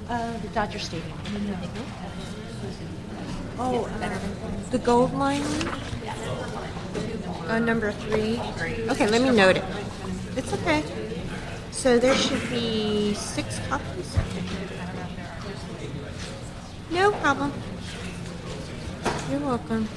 The Dodger Stadium. Oh, the Goldline, number 3. Okay, let me note it. It's okay. So there should be 6 copies. No problem. You're welcome.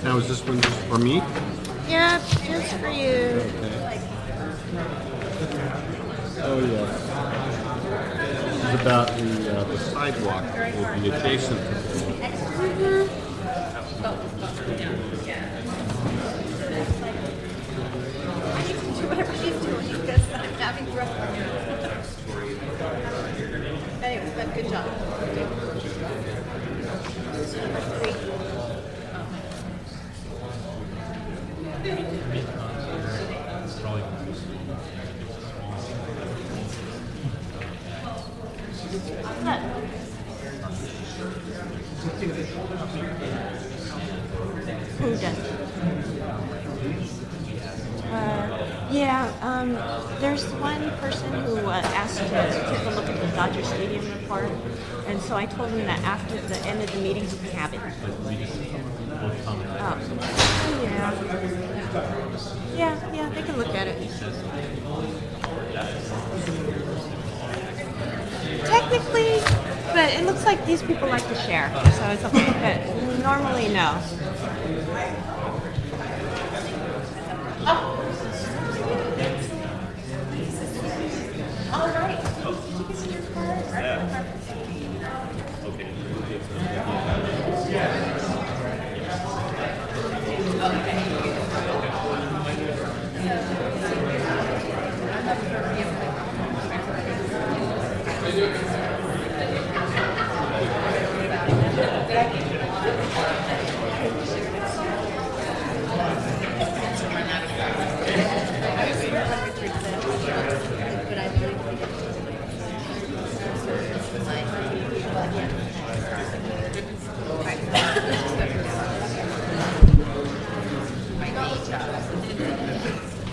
Now, is this one just for me? Yeah, just for you. Okay. Oh, yes. This is about the sidewalk will be adjacent to the Whatever she's doing, because I'm having rough. Anyways, but good job. Who does? There's one person who asked to take a look at the Dodger Stadium report, and so I told him that after the end of the meeting he can have it. Yeah, they can look at it. Technically, but it looks like these people like to share, so it's okay. But normally, no. All right. Did you get your card?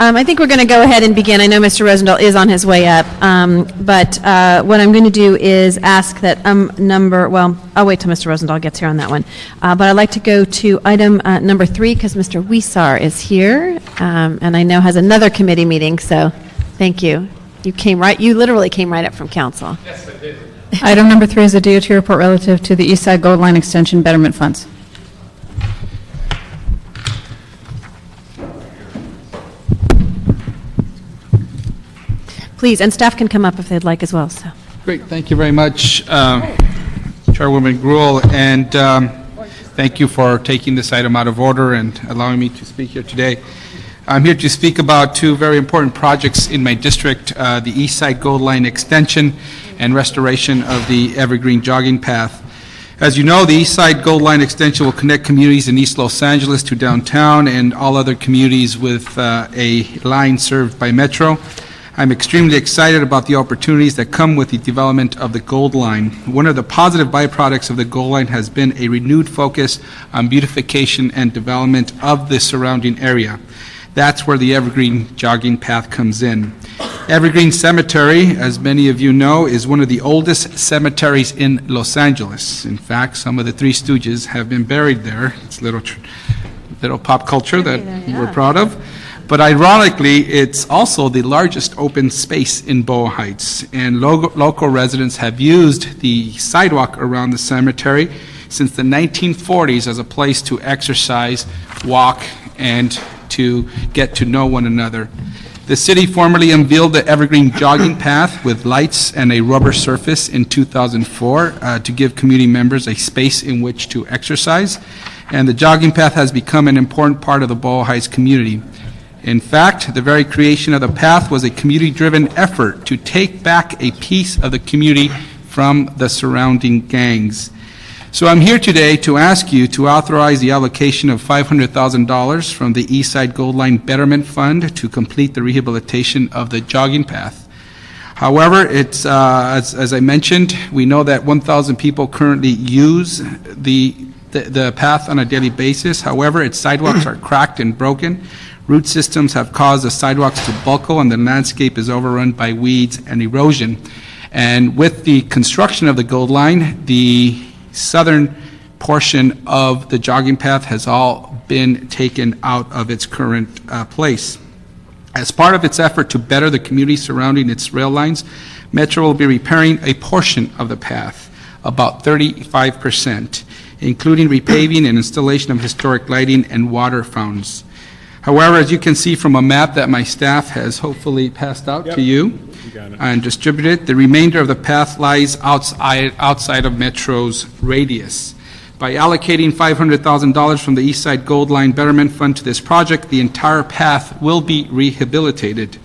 I think we're going to go ahead and begin. I know Mr. Rosendahl is on his way up, but what I'm going to do is ask that I'll wait till Mr. Rosendahl gets here on that one. But I'd like to go to item number 3 because Mr. Wiesar is here and I know has another committee meeting, so thank you. You literally came right up from council. Item number 3 is a DOT report relative to the Eastside Goldline Extension Betterment Funds. Please, and staff can come up if they'd like as well, so. Great, thank you very much, Chairwoman Gruel, and thank you for taking this item out of order and allowing me to speak here today. I'm here to speak about 2 very important projects in my district, the Eastside Goldline Extension and restoration of the Evergreen jogging path. As you know, the Eastside Goldline Extension will connect communities in East Los Angeles to downtown and all other communities with a line served by Metro. I'm extremely excited about the opportunities that come with the development of the Goldline. One of the positive byproducts of the Goldline has been a renewed focus on beautification and development of the surrounding area. That's where the Evergreen jogging path comes in. Evergreen Cemetery, as many of you know, is one of the oldest cemeteries in Los Angeles. In fact, some of the Three Stooges have been buried there. It's little pop culture that we're proud of. But ironically, it's also the largest open space in Boa Heights, and local residents have used the sidewalk around the cemetery since the 1940s as a place to exercise, walk, and to get to know one another. The city formally unveiled the Evergreen jogging path with lights and a rubber surface in 2004 to give community members a space in which to exercise, and the jogging path has become an important part of the Boa Heights community. In fact, the very creation of the path was a community-driven effort to take back a piece of the community from the surrounding gangs. So I'm here today to ask you to authorize the allocation of $500,000 from the Eastside Goldline Betterment Fund to complete the rehabilitation of the jogging path. However, it's as I mentioned, we know that 1,000 people currently use the path on a daily basis. However, its sidewalks are cracked and broken. Root systems have caused the sidewalks to buckle, and the landscape is overrun by weeds and erosion. And with the construction of the Goldline, the southern portion of the jogging path has all been taken out of its current place. As part of its effort to better the community surrounding its rail lines, Metro will be repairing a portion of the path, about 35%, including repaving and installation of historic lighting and water fountains. However, as you can see from a map that my staff has hopefully passed out to you and distributed, the remainder of the path lies outside of Metro's radius. By allocating $500,000 from the Eastside Goldline Betterment Fund to this project, the entire path will be rehabilitated.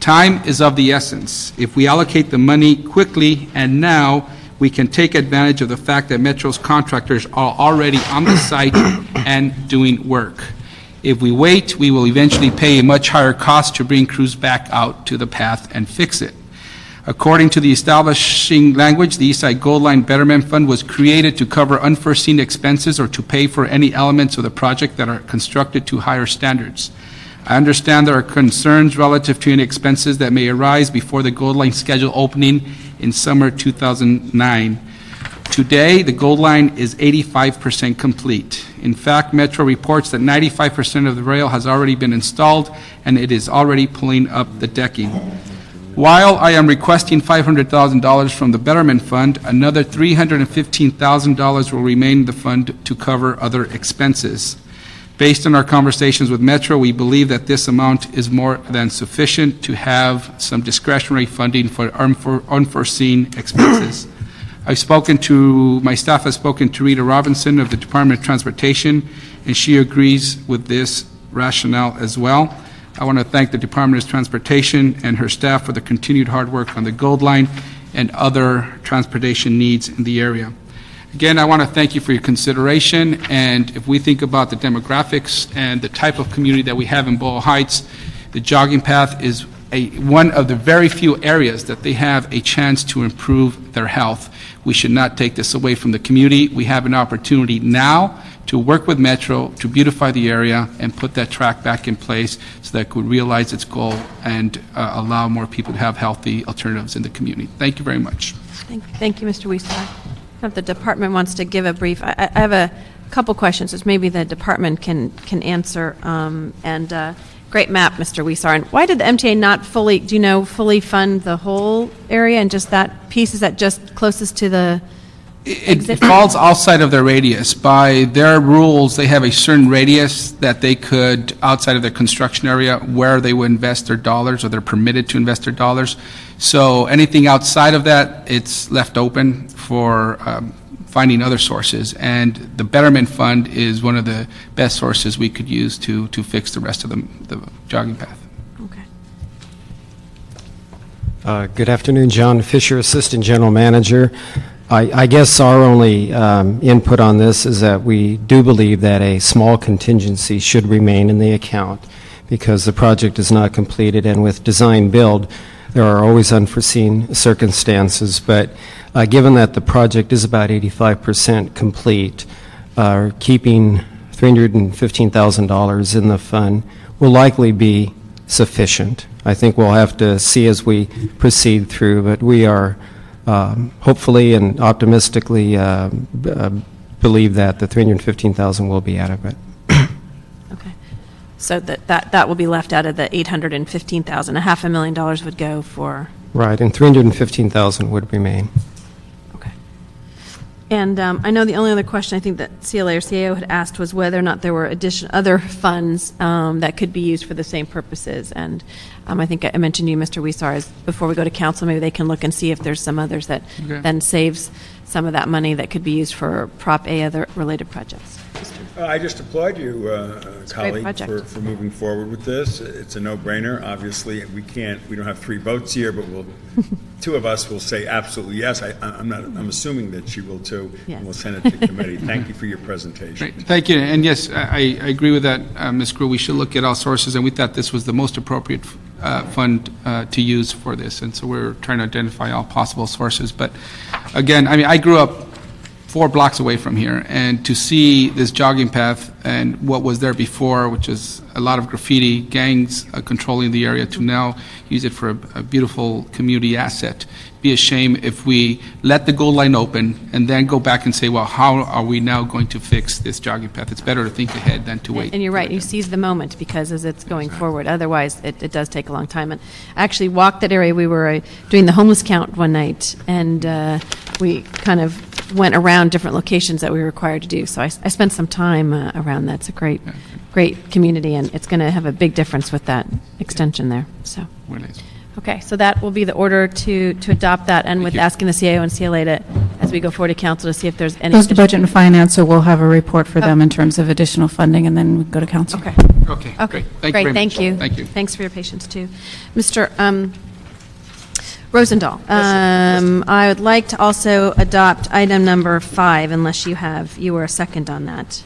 Time is of the essence. If we allocate the money quickly and now, we can take advantage of the fact that Metro's contractors are already on the site and doing work. If we wait, we will eventually pay a much higher cost to bring crews back out to the path and fix it. According to the establishing language, the Eastside Goldline Betterment Fund was created to cover unforeseen expenses or to pay for any elements of the project that are constructed to higher standards. I understand there are concerns relative to any expenses that may arise before the Goldline schedule opening in summer 2009. Today, the Goldline is 85% complete. In fact, Metro reports that 95% of the rail has already been installed and it is already pulling up the decking. While I am requesting $500,000 from the Betterment Fund, another $315,000 will remain in the fund to cover other expenses. Based on our conversations with Metro, we believe that this amount is more than sufficient to have some discretionary funding for unforeseen expenses. My staff has spoken to Rita Robinson of the Department of Transportation, and she agrees with this rationale as well. I want to thank the Department of Transportation and her staff for the continued hard work on the Goldline and other transportation needs in the area. Again, I want to thank you for your consideration, and if we think about the demographics and the type of community that we have in Boyle Heights, the jogging path is one of the very few areas that they have a chance to improve their health. We should not take this away from the community. We have an opportunity now to work with Metro to beautify the area and put that track back in place so that it could realize its goal and allow more people to have healthy alternatives in the community. Thank you very much. Thank you, Mr. Wiesler. If the department wants to give a brief, I have a couple questions, which maybe the department can answer. Great map, Mr. Wiesar. And why did the MTA not fully, do you know, fully fund the whole area and just that piece? Is that just closest to the It falls outside of their radius. By their rules, they have a certain radius that they could, outside of their construction area, where they would invest their dollars, or they're permitted to invest their dollars. So anything outside of that, it's left open for finding other sources. And the Betterment Fund is one of the best sources we could use to fix the rest of the jogging path. Okay. Good afternoon, John Fisher, Assistant General Manager. I guess our only input on this is that we do believe that a small contingency should remain in the account because the project is not completed, and with design build, there are always unforeseen circumstances. But given that the project is about 85% complete, keeping $315,000 in the fund will likely be sufficient. I think we'll have to see as we proceed through, but we are hopefully and optimistically believe that the $315,000 will be adequate. Okay. So that will be left out of the $815,000. $500,000 would go for. Right, and $315,000 would remain. Okay. And I know the only other question I think that CLA or CAO had asked was whether or not there were other funds that could be used for the same purposes. And I think I mentioned to you, Mr. Wiesar, is before we go to council, maybe they can look and see if there's some others that then saves some of that money that could be used for Prop A other related projects. I just applaud you, colleague, project. for moving forward with this. It's a no-brainer. Obviously, we don't have 3 votes here, but two of us will say absolutely yes. I'm assuming that she will too. Yes. And we'll send it to committee. Thank you for your presentation. Great. Thank you. And yes, I agree with that, Ms. Grew. We should look at all sources, and we thought this was the most appropriate fund to use for this. And so we're trying to identify all possible sources. But again, I mean, I grew up 4 blocks away from here, and to see this jogging path and what was there before, which is a lot of graffiti, gangs controlling the area, to now use it for a beautiful community asset. Be a shame if we let the Goldline open and then go back and say, well, how are we now going to fix this jogging path? It's better to think ahead than to wait. And you're right, you seize the moment because as it's going forward, otherwise it does take a long time. And I actually walked that area. We were doing the homeless count one night, and we kind of went around different locations that we were required to do. So I spent some time around that. It's a great community, and it's going to have a big difference with that extension there. So. Okay, so that will be the order to adopt that, and with asking the CAO and CLA to, as we go forward to council, to see if there's any. Goes to Budget and Finance, so we'll have a report for them in terms of additional funding, and then we go to council. Okay. Okay, Okay. great. Great, Thank you very much. thank you. Thank you. Thanks for your patience, too. Mr. Rosendahl, I would like to also adopt item number 5, unless you were a second on that.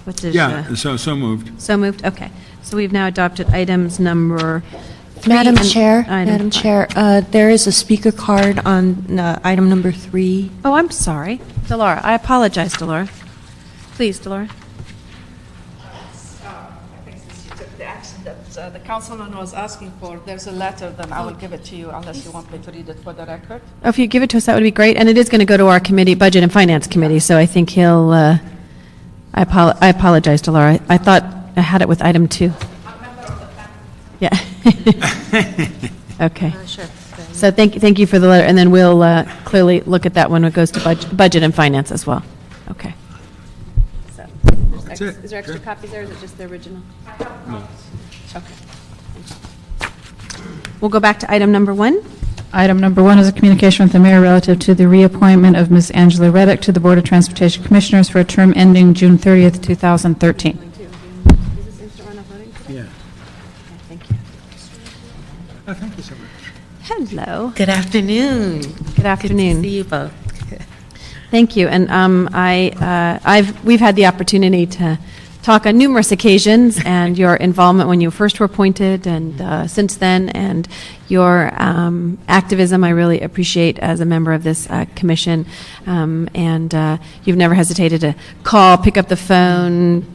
What does, Yeah, so moved. So moved? Okay. So we've now adopted items number 3. Madam and Chair, item 5. there is a speaker card on item number 3. Oh, I'm sorry. Delora, I apologize, Delora. Please, Delora. The action that the councilman was asking for, there's a letter, then I will give it to you unless you want me to read it for the record. Oh, if you give it to us, that would be great. And it is going to go to our committee, Budget and Finance Committee, so I think he'll, I apologize, Delora. I thought I had it with item 2. Yeah. Okay. Sure. So thank you for the letter, and then we'll clearly look at that when it goes to Budget and Finance as well. Okay. So, That's it. is there extra copies there, or is it just the original? No. Okay. We'll go back to item number 1. Item number 1 is a communication with the mayor relative to the reappointment of Ms. Angela Reddick to the Board of Transportation Commissioners for a term ending June 30th, 2013. Is this instant runoff voting? Yeah. Okay, thank you. Oh, thank you so much. Hello. Good afternoon. Good afternoon. Good to see you both. Thank you. And we've had the opportunity to talk on numerous occasions, and your involvement when you first were appointed and since then, and your activism I really appreciate as a member of this commission. And you've never hesitated to call, pick up the phone,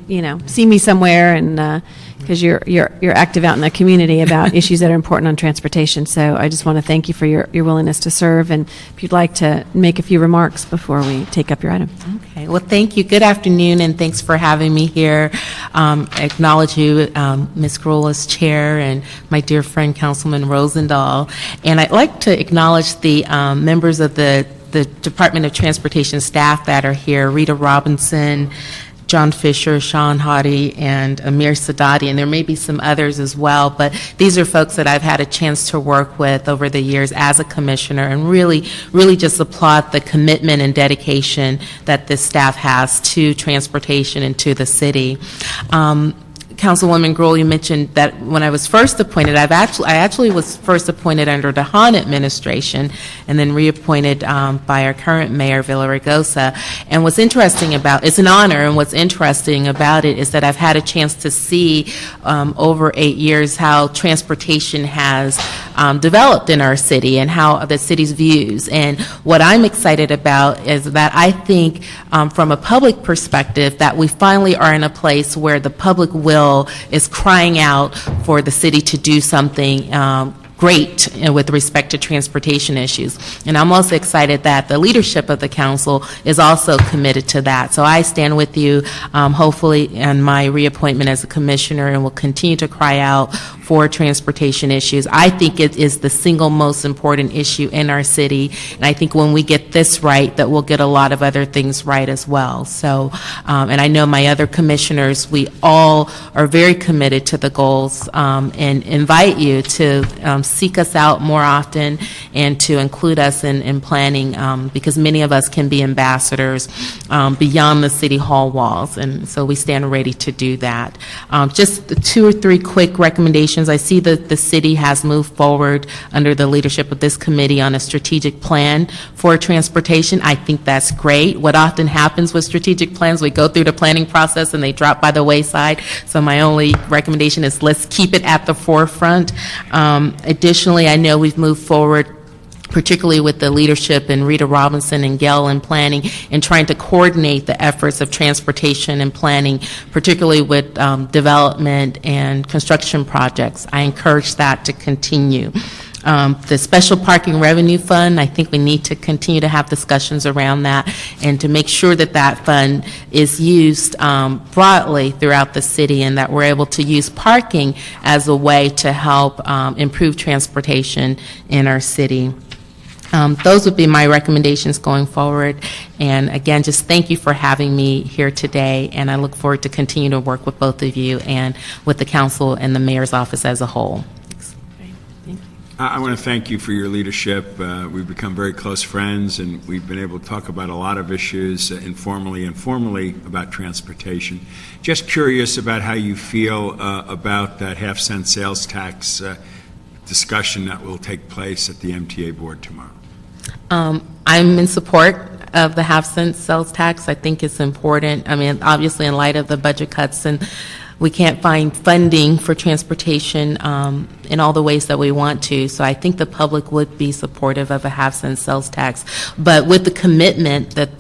see me somewhere, and because you're active out in the community about issues that are important on transportation. So I just want to thank you for your willingness to serve, and if you'd like to make a few remarks before we take up your item. Okay, well, thank you. Good afternoon, and thanks for having me here. Acknowledge you, Ms. Gruhl as chair, and my dear friend, Councilman Rosendahl. And I'd like to acknowledge the members of the Department of Transportation staff that are here, Rita Robinson, John Fisher, Sean Hottie, and Amir Sadati, and there may be some others as well, but these are folks that I've had a chance to work with over the years as a commissioner, and really just applaud the commitment and dedication that this staff has to transportation and to the city. Councilwoman Gruhl, you mentioned that when I was first appointed, I actually was first appointed under the Hahn administration and then reappointed by our current mayor, Villaraigosa. And what's interesting about, it's an honor, and what's interesting about it is that I've had a chance to see over 8 years how transportation has developed in our city and how the city's views. And what I'm excited about is that I think from a public perspective that we finally are in a place where the public will is crying out for the city to do something great with respect to transportation issues. And I'm also excited that the leadership of the council is also committed to that. So I stand with you, hopefully, in my reappointment as a commissioner, and will continue to cry out for transportation issues. I think it is the single most important issue in our city, and I think when we get this right, that we'll get a lot of other things right as well. So, and I know my other commissioners, we all are very committed to the goals, and invite you to seek us out more often and to include us in planning, because many of us can be ambassadors beyond the city hall walls, and so we stand ready to do that. Just 2 or 3 quick recommendations. I see that the city has moved forward under the leadership of this committee on a strategic plan for transportation. I think that's great. What often happens with strategic plans, we go through the planning process and they drop by the wayside. So my only recommendation is let's keep it at the forefront. Additionally, I know we've moved forward, particularly with the leadership and Rita Robinson and Gail in planning, and trying to coordinate the efforts of transportation and planning, particularly with development and construction projects. I encourage that to continue. The Special Parking Revenue Fund, I think we need to continue to have discussions around that and to make sure that that fund is used broadly throughout the city, and that we're able to use parking as a way to help improve transportation in our city. Those would be my recommendations going forward. And again, just thank you for having me here today, and I look forward to continue to work with both of you and with the council and the mayor's office as a whole. I want to thank you for your leadership. We've become very close friends, and we've been able to talk about a lot of issues informally and formally about transportation. Just curious about how you feel about that half-cent sales tax discussion that will take place at the MTA board tomorrow. I'm in support of the half-cent sales tax. I think it's important. I mean, obviously, in light of the budget cuts, and we can't find funding for transportation in all the ways that we want to. So I think the public would be supportive of a half-cent sales tax, but with the commitment that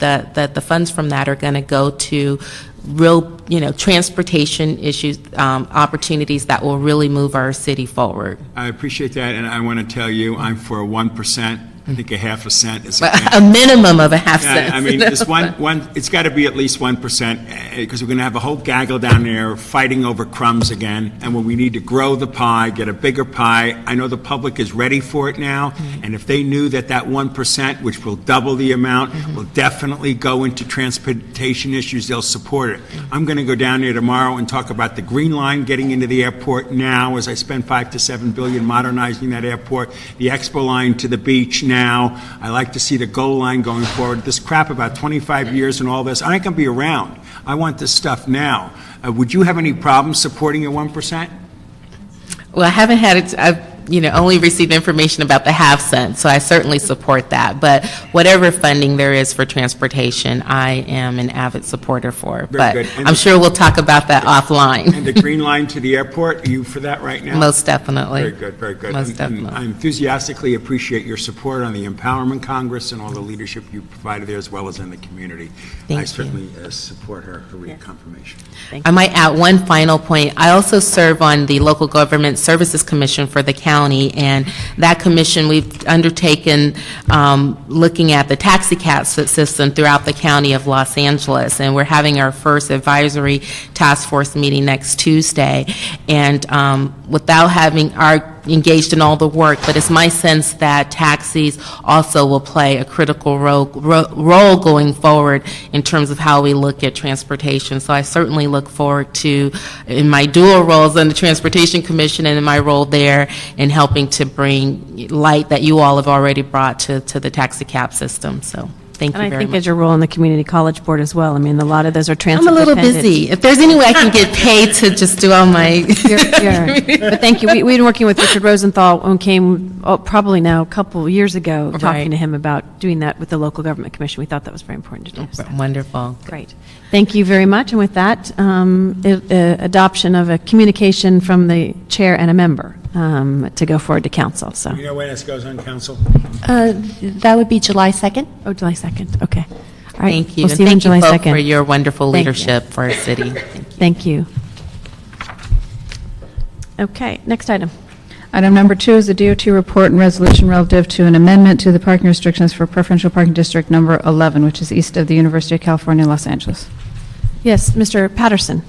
the funds from that are going to go to real, transportation issues, opportunities that will really move our city forward. I appreciate that, and I want to tell you, I'm for 1%. I think a half a cent is a minimum of a half cent. I mean, this one, it's got to be at least 1%, because we're going to have a whole gaggle down there fighting over crumbs again. And when we need to grow the pie, get a bigger pie, I know the public is ready for it now. Mm-hmm. And if they knew that 1%, which will double the amount, mm-hmm. will definitely go into transportation issues, they'll support it. Mm-hmm. I'm going to go down there tomorrow and talk about the Green Line getting into the airport now, as I spend $5 to $7 billion modernizing that airport, the Expo line to the beach now. I like to see the Goldline going forward. This crap about 25 years and all this, I ain't going to be around. I want this stuff now. Would you have any problems supporting a 1%? Well, I haven't had it. only received information about the half cent, so I certainly support that. But whatever funding there is for transportation, I am an avid supporter for. But good. And I'm sure we'll talk about that offline. And the Green Line to the airport, are you for that right now? Most definitely. Very good, very good. Most And definitely. I enthusiastically appreciate your support on the Empowerment Congress and all the leadership you provided there, as well as in the community. Thank I you. certainly support her reconfirmation. I might add one final point. I also serve on the Local Government Services Commission for the county, and that commission, we've undertaken looking at the taxi cab system throughout the county of Los Angeles, and we're having our first advisory task force meeting next Tuesday. And without having engaged in all the work, but it's my sense that taxis also will play a critical role going forward in terms of how we look at transportation. So I certainly look forward to, in my dual roles on the Transportation Commission and in my role there, in helping to bring light that you all have already brought to the taxi cab system. So thank you And I very think much. as your role in the community college board as well. I mean, a lot of those are transit I'm a little dependent. busy. If there's any way I can get paid to just do all my... But thank you. We've been working with Richard Rosenthal and came, probably now a couple years ago, Right. talking to him about doing that with the local government commission. We thought that was very important to do. So. Wonderful. Great. Thank you very much. And with that, adoption of a communication from the chair and a member to go forward to council. So, You know when this goes on, Council? That would be July 2nd. oh, July 2nd. Okay. All right. Thank you. We'll And see you on thank you July both 2nd. for your wonderful Thank you. leadership for our city. Thank you. Okay. Next item. Item number 2 is the DOT report and resolution relative to an amendment to the parking restrictions for preferential parking district number 11, which is east of the University of California, Los Angeles. Yes, Mr. Patterson.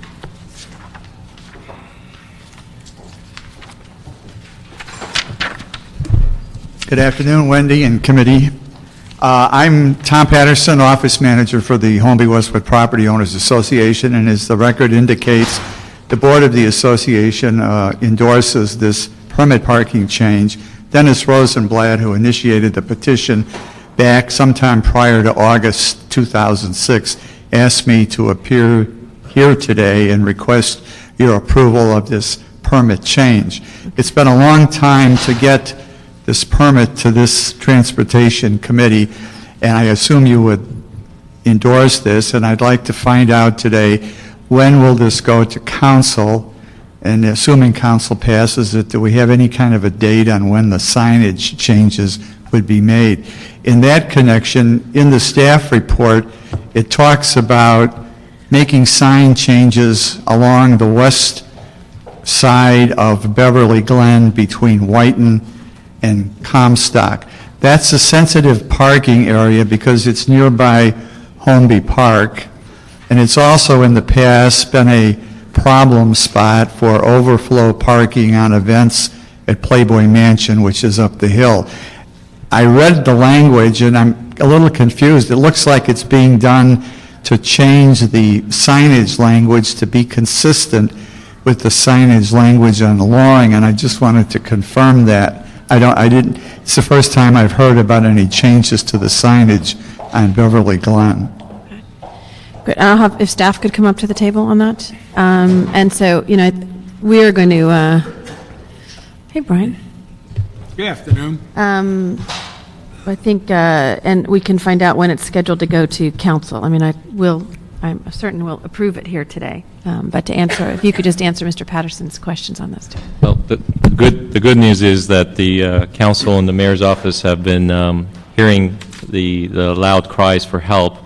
Good afternoon, Wendy and committee. I'm Tom Patterson, office manager for the Holmby Westwood Property Owners Association, and as the record indicates, the board of the association endorses this permit parking change. Dennis Rosenblatt, who initiated the petition back sometime prior to August 2006, asked me to appear here today and request your approval of this permit change. It's been a long time to get this permit to this transportation committee, and I assume you would endorse this, and I'd like to find out today, when will this go to council? And assuming council passes it, do we have any kind of a date on when the signage changes would be made? In that connection, in the staff report, it talks about making sign changes along the west side of Beverly Glen between Whiten and Comstock. That's a sensitive parking area because it's nearby Holmby Park, and it's also in the past been a problem spot for overflow parking on events at Playboy Mansion, which is up the hill. I read the language and I'm a little confused. It looks like it's being done to change the signage language to be consistent with the signage language on the Loring, and I just wanted to confirm that. It's the first time I've heard about any changes to the signage on Beverly Glen. Good. I don't know if staff could come up to the table on that. And so, we are going to, hey, Brian. Good afternoon. I think, and we can find out when it's scheduled to go to council. I mean, I'm certain we'll approve it here today. But to answer, if you could just answer Mr. Patterson's questions on those two. Well, the good news is that the council and the mayor's office have been hearing the loud cries for help,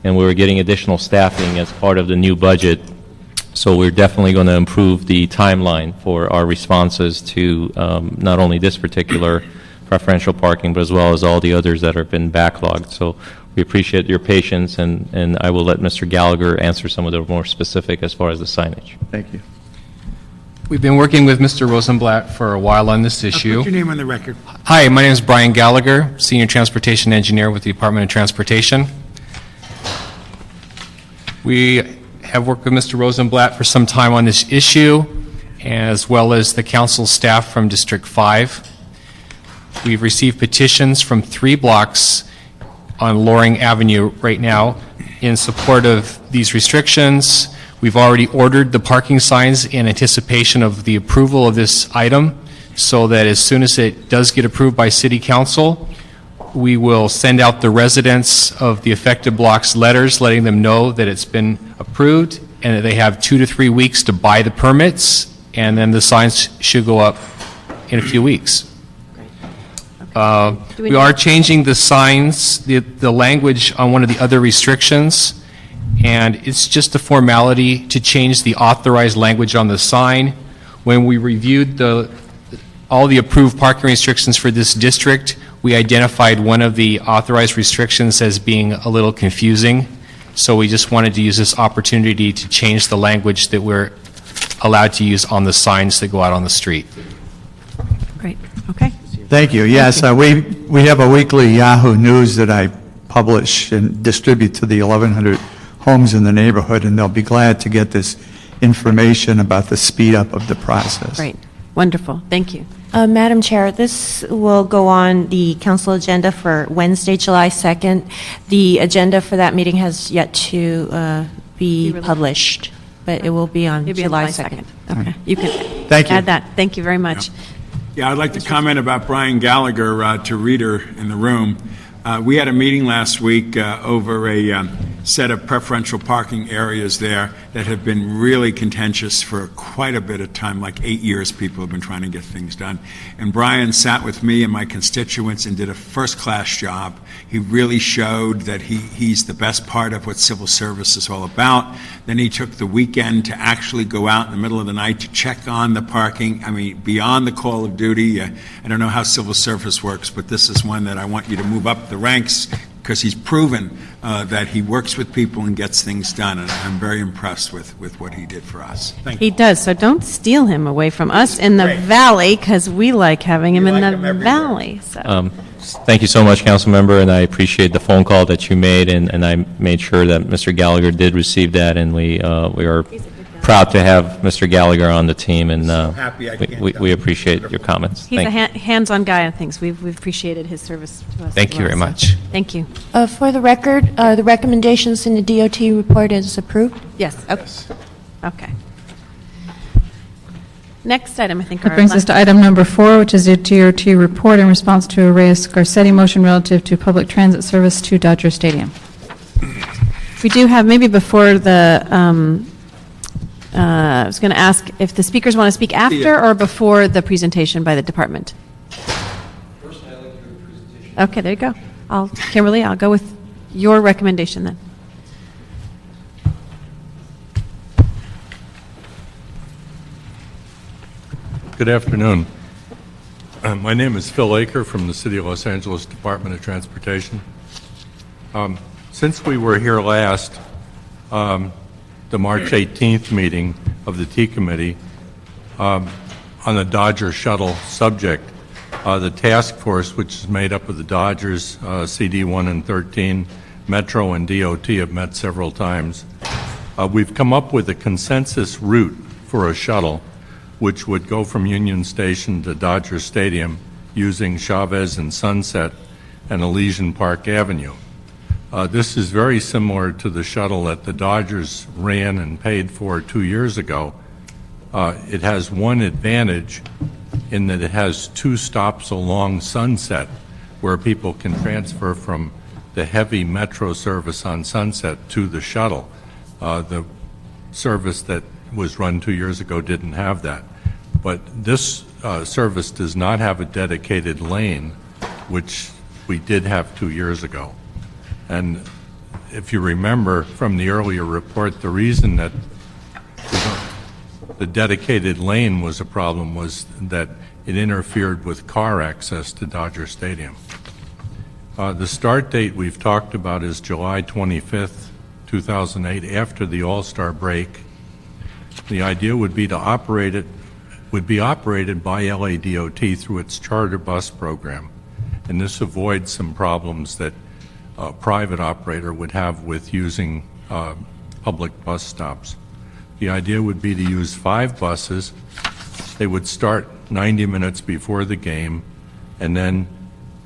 and we're getting additional staffing as part of the new budget. So we're definitely going to improve the timeline for our responses to not only this particular preferential parking, but as well as all the others that have been backlogged. So we appreciate your patience, and I will let Mr. Gallagher answer some of the more specific as far as the signage. Thank you. We've been working with Mr. Rosenblatt for a while on this issue. Put your name on the record. Hi, my name is Brian Gallagher, Senior Transportation Engineer with the Department of Transportation. We have worked with Mr. Rosenblatt for some time on this issue, as well as the council staff from District 5. We've received petitions from 3 blocks on Loring Avenue right now in support of these restrictions. We've already ordered the parking signs in anticipation of the approval of this item so that as soon as it does get approved by City Council, we will send out the residents of the affected blocks letters letting them know that it's been approved and that they have 2 to 3 weeks to buy the permits, and then the signs should go up in a few weeks. We are changing the signs, the language on one of the other restrictions, and it's just a formality to change the authorized language on the sign. When we reviewed all the approved parking restrictions for this district, we identified one of the authorized restrictions as being a little confusing, so we just wanted to use this opportunity to change the language that we're allowed to use on the signs that go out on the street. Great, okay. Thank you. Yes, we have a weekly Yahoo News that I publish and distribute to the 1,100 homes in the neighborhood, and they'll be glad to get this information about the speed up of the process. Great, wonderful, thank you. Madam Chair, this will go on the council agenda for Wednesday, July 2nd. The agenda for that meeting has yet to be published, but it will be on July 2nd. Okay, you can Thank you. add that. Thank you very much. Yeah, I'd like to comment about Brian Gallagher to Reader in the room. We had a meeting last week over a set of preferential parking areas there that have been really contentious for quite a bit of time, like 8 years people have been trying to get things done. And Brian sat with me and my constituents and did a first-class job. He really showed that he's the best part of what civil service is all about. Then he took the weekend to actually go out in the middle of the night to check on the parking. I mean, beyond the call of duty. I don't know how civil service works, but this is one that I want you to move up the ranks, because he's proven that he works with people and gets things done, and I'm very impressed with what he did for us. Thank you. He does, so don't steal him away from us in the valley, because we like having him in the valley. So. Thank you so much, council member, and I appreciate the phone call that you made, and I made sure that Mr. Gallagher did receive that, and we are proud to have Mr. Gallagher on the team, and we appreciate your comments. He's a hands-on guy on things. We've appreciated his service to us. Thank you very much. Thank you. For the record, the recommendations in the DOT report is approved? Yes. Okay. Okay. Next item, I think. That brings us to item number 4, which is the DOT report in response to a Reyes Garcetti motion relative to public transit service to Dodger Stadium. We do have, maybe before the, I was going to ask if the speakers want to speak after or before the presentation by the department. First, I'd like to do a presentation. Okay, there you go. Kimberly, I'll go with your recommendation then. Good afternoon. My name is Phil Aker from the City of Los Angeles Department of Transportation. Since we were here last, the March 18th meeting of the T Committee on the Dodger Shuttle subject, the task force, which is made up of the Dodgers, CD 1 and 13, Metro and DOT have met several times. We've come up with a consensus route for a shuttle which would go from Union Station to Dodger Stadium using Chavez and Sunset and Elysian Park Avenue. This is very similar to the shuttle that the Dodgers ran and paid for 2 years ago. It has one advantage in that it has 2 stops along Sunset where people can transfer from the heavy Metro service on Sunset to the shuttle. The service that was run 2 years ago didn't have that. But this service does not have a dedicated lane, which we did have 2 years ago. And if you remember from the earlier report, the reason that the dedicated lane was a problem was that it interfered with car access to Dodger Stadium. The start date we've talked about is July 25th, 2008, after the All-Star break. The idea would be to operate it, would be operated by LADOT through its charter bus program. And this avoids some problems that a private operator would have with using public bus stops. The idea would be to use 5 buses. They would start 90 minutes before the game, and then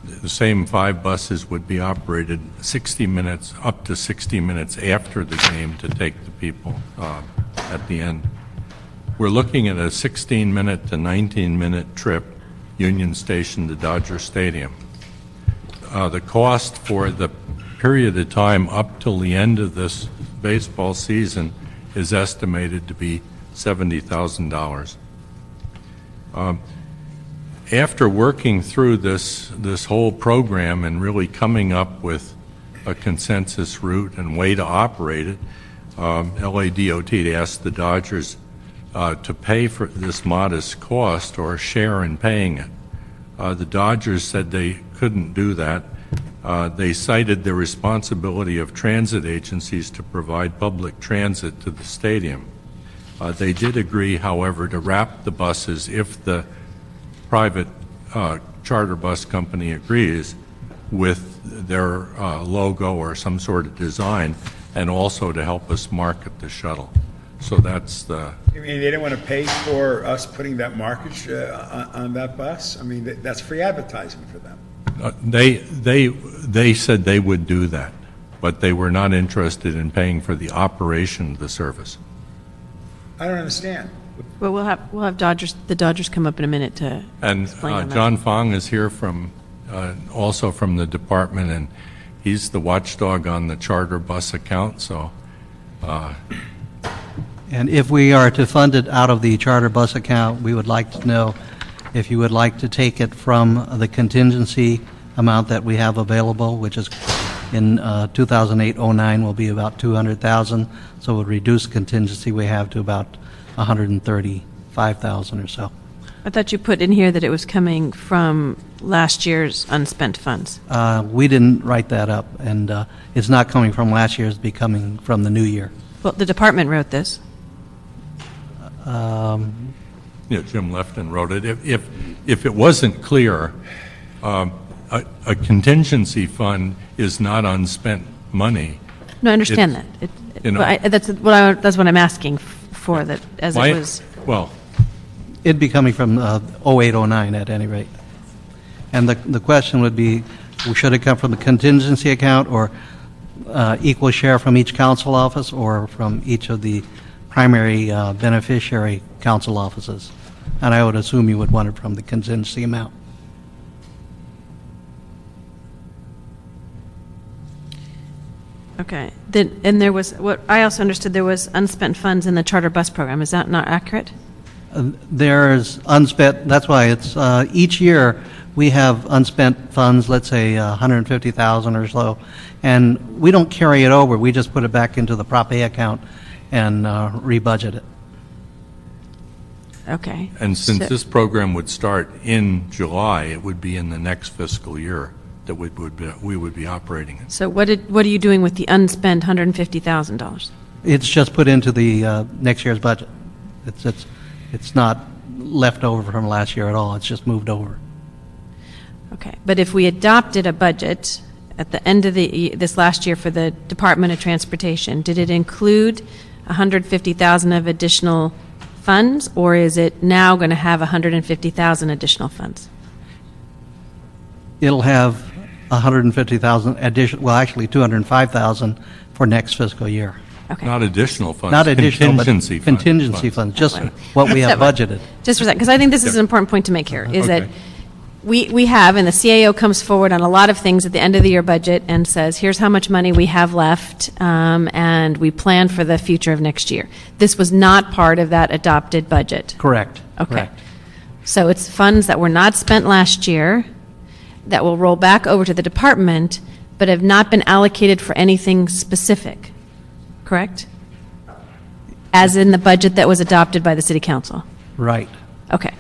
the same 5 buses would be operated 60 minutes, up to 60 minutes after the game to take the people at the end. We're looking at a 16-minute to 19-minute trip Union Station to Dodger Stadium. The cost for the period of time up till the end of this baseball season is estimated to be $70,000. After working through this whole program and really coming up with a consensus route and way to operate it, LADOT asked the Dodgers to pay for this modest cost or share in paying it. The Dodgers said they couldn't do that. They cited the responsibility of transit agencies to provide public transit to the stadium. They did agree, however, to wrap the buses if the private charter bus company agrees with their logo or some sort of design, and also to help us market the shuttle. So that's the... I mean, they didn't want to pay for us putting that markage on that bus? I mean, that's free advertising for them. They said they would do that, but they were not interested in paying for the operation of the service. I don't understand. Well, we'll have the Dodgers come up in a minute to And explain on that. John Fong is here from, also from the department, and he's the watchdog on the charter bus account, so... And if we are to fund it out of the charter bus account, we would like to know if you would like to take it from the contingency amount that we have available, which is in 2008-09 will be about $200,000, so it would reduce contingency we have to about $135,000 or so. I thought you put in here that it was coming from last year's unspent funds. We didn't write that up, and it's not coming from last year, it's be coming from the new year. Well, the department wrote this. Yeah, Jim Lefton wrote it. If it wasn't clear, a contingency fund is not unspent money. No, I understand that. That's what I'm asking for, that as it was. Well, it'd be coming from 08-09 at any rate. And the question would be, should it come from the contingency account or equal share from each council office or from each of the primary beneficiary council offices? And I would assume you would want it from the contingency amount. Okay. And there was, what I also understood, there was unspent funds in the charter bus program. Is that not accurate? There's unspent, that's why it's, each year we have unspent funds, let's say 150,000 or so, and we don't carry it over, we just put it back into the Prop A account and rebudget it. Okay. and since this program would start in July, it would be in the next fiscal year that we would be operating it. So what are you doing with the unspent $150,000? It's just put into the next year's budget. It's not left over from last year at all, it's just moved over. Okay, but if we adopted a budget at the end of this last year for the Department of Transportation, did it include $150,000 of additional funds, or is it now going to have $150,000 additional funds? It'll have $150,000 additional, well, actually $205,000 for next fiscal year. Okay. Not additional funds. Not additional, but contingency contingency funds, just what we have budgeted. Just for a second, because I think this is an important point to make here, is that we have, and the CAO comes forward on a lot of things at the end of the year budget and says, here's how much money we have left, and we plan for the future of next year. This was not part of that adopted budget. Correct. Okay. Correct. So it's funds that were not spent last year that will roll back over to the department, but have not been allocated for anything specific, correct? As in the budget that was adopted by the city council? Right. Okay.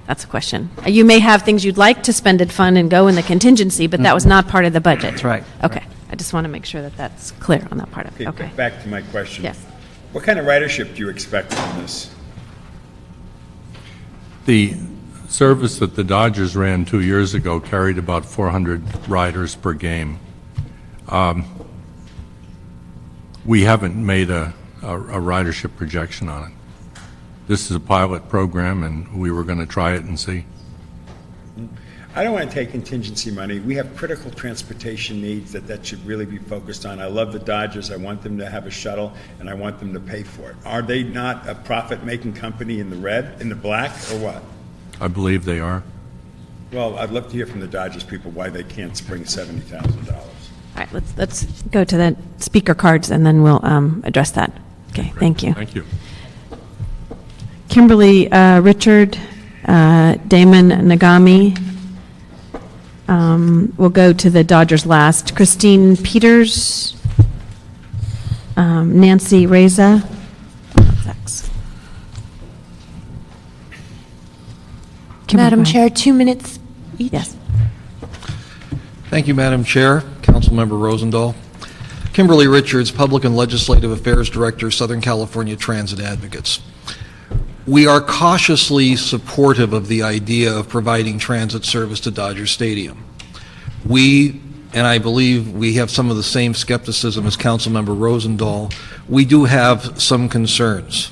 That's a question. You may have things you'd like to spend at fund and go in the contingency, but that was not part of the budget. That's right. Okay. I just want to make sure that that's clear on that part of it. Okay. Back to my question. Yes. What kind of ridership do you expect from this? The service that the Dodgers ran 2 years ago carried about 400 riders per game. We haven't made a ridership projection on it. This is a pilot program, and we were going to try it and see. I don't want to take contingency money. We have critical transportation needs that should really be focused on. I love the Dodgers. I want them to have a shuttle, and I want them to pay for it. Are they not a profit-making company in the red, in the black, or what? I believe they are. Well, I'd love to hear from the Dodgers people why they can't spring $70,000. All right, let's go to the speaker cards, and then we'll address that. Okay, thank you. Thank you. Kimberly Richard, Damon Nagami. We'll go to the Dodgers last. Christine Peters, Nancy Reza. Madam Chair, 2 minutes each. Yes. Thank you, Madam Chair, Councilmember Rosendahl. Kimberly Richards, Public and Legislative Affairs Director, Southern California Transit Advocates. We are cautiously supportive of the idea of providing transit service to Dodger Stadium. We, and I believe we have some of the same skepticism as Councilmember Rosendahl, we do have some concerns.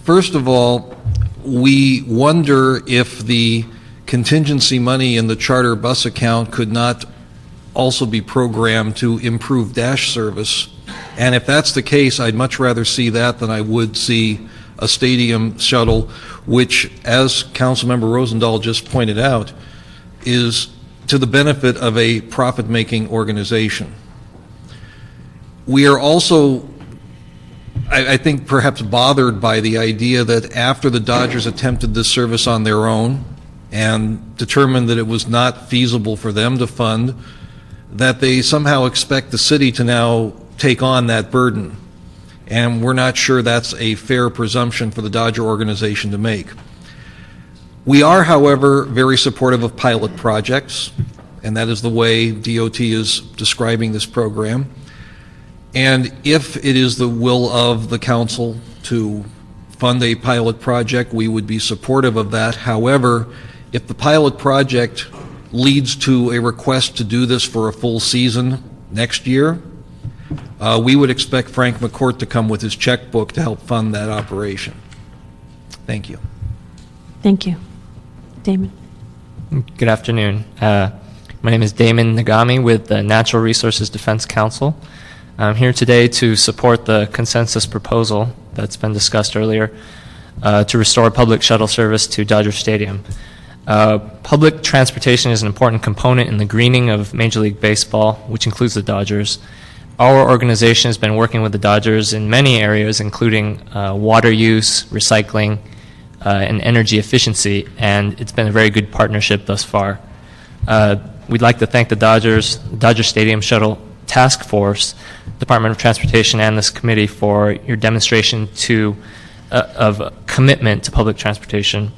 First of all, we wonder if the contingency money in the charter bus account could not also be programmed to improve dash service. And if that's the case, I'd much rather see that than I would see a stadium shuttle, which, as Councilmember Rosendahl just pointed out, is to the benefit of a profit-making organization. We are also, I think, perhaps bothered by the idea that after the Dodgers attempted this service on their own and determined that it was not feasible for them to fund, that they somehow expect the city to now take on that burden. And we're not sure that's a fair presumption for the Dodger organization to make. We are, however, very supportive of pilot projects, and that is the way DOT is describing this program. And if it is the will of the council to fund a pilot project, we would be supportive of that. However, if the pilot project leads to a request to do this for a full season next year, we would expect Frank McCourt to come with his checkbook to help fund that operation. Thank you. Thank you. Damon. Good afternoon. My name is Damon Nagami with the Natural Resources Defense Council. I'm here today to support the consensus proposal that's been discussed earlier to restore public shuttle service to Dodger Stadium. Public transportation is an important component in the greening of Major League Baseball, which includes the Dodgers. Our organization has been working with the Dodgers in many areas, including water use, recycling, and energy efficiency, and it's been a very good partnership thus far. We'd like to thank the Dodger Stadium Shuttle Task Force, Department of Transportation, and this committee for your demonstration of commitment to public transportation.